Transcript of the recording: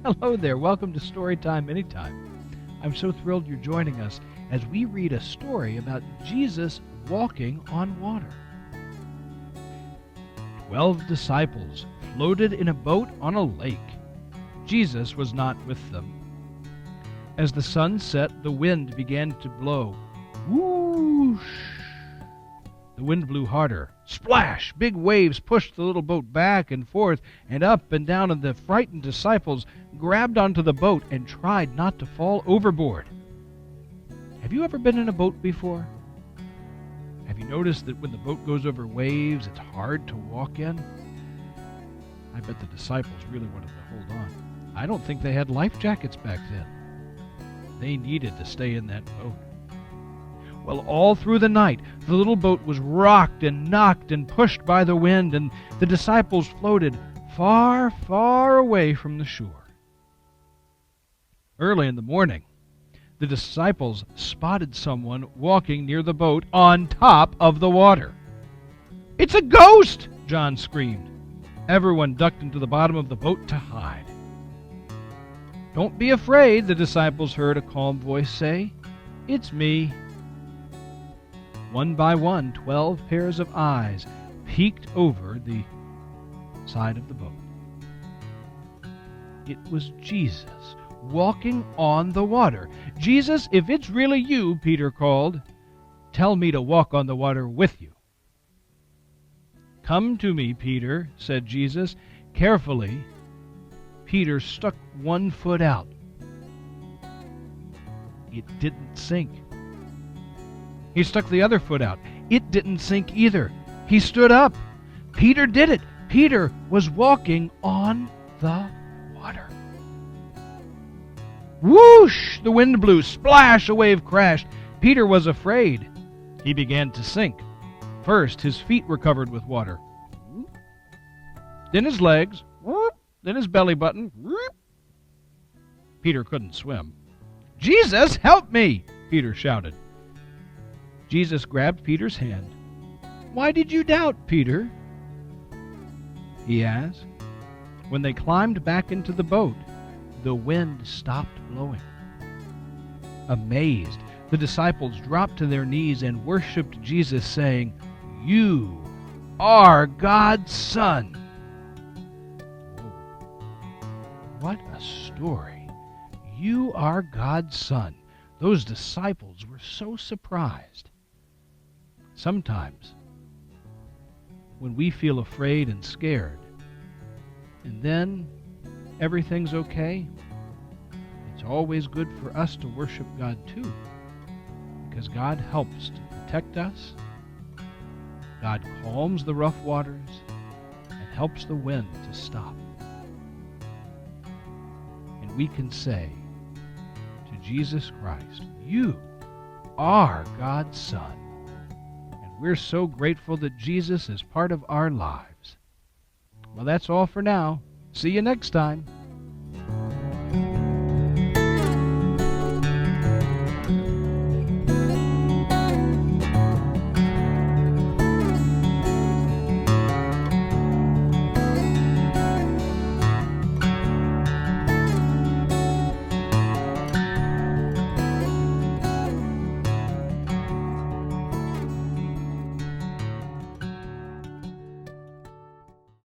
Hello there. Welcome to Storytime Anytime. I'm so thrilled you're joining us as we read a story about Jesus walking on water. 12 disciples floated in a boat on a lake. Jesus was not with them. As the sun set, the wind began to blow. Whoosh! The wind blew harder. Splash! Big waves pushed the little boat back and forth and up and down, and the frightened disciples grabbed onto the boat and tried not to fall overboard. Have you ever been in a boat before? Have you noticed that when the boat goes over waves, it's hard to walk in? I bet the disciples really wanted to hold on. I don't think they had life jackets back then. They needed to stay in that boat. Well, all through the night, the little boat was rocked and knocked and pushed by the wind, and the disciples floated far, far away from the shore. Early in the morning, the disciples spotted someone walking near the boat on top of the water. "It's a ghost!" John screamed. Everyone ducked into the bottom of the boat to hide. "Don't be afraid," the disciples heard a calm voice say. "It's me." One by one, 12 pairs of eyes peeked over the side of the boat. It was Jesus, walking on the water. "Jesus, if it's really you," Peter called, "tell me to walk on the water with you." "Come to me, Peter," said Jesus. Carefully, Peter stuck one foot out. It didn't sink. He stuck the other foot out. It didn't sink either. He stood up. Peter did it. Peter was walking on the water. Whoosh! The wind blew. Splash! A wave crashed. Peter was afraid. He began to sink. First, his feet were covered with water. Then his legs. Then his belly button. Peter couldn't swim. "Jesus, help me!" Peter shouted. Jesus grabbed Peter's hand. "Why did you doubt, Peter?" he asked. When they climbed back into the boat, the wind stopped blowing. Amazed, the disciples dropped to their knees and worshiped Jesus, saying, "You are God's Son." What a story. You are God's Son. Those disciples were so surprised. Sometimes, when we feel afraid and scared, and then everything's okay, it's always good for us to worship God too, because God helps to protect us. God calms the rough waters and helps the wind to stop. And we can say to Jesus Christ, "You are God's Son." We're so grateful that Jesus is part of our lives. Well, that's all for now. See you next time.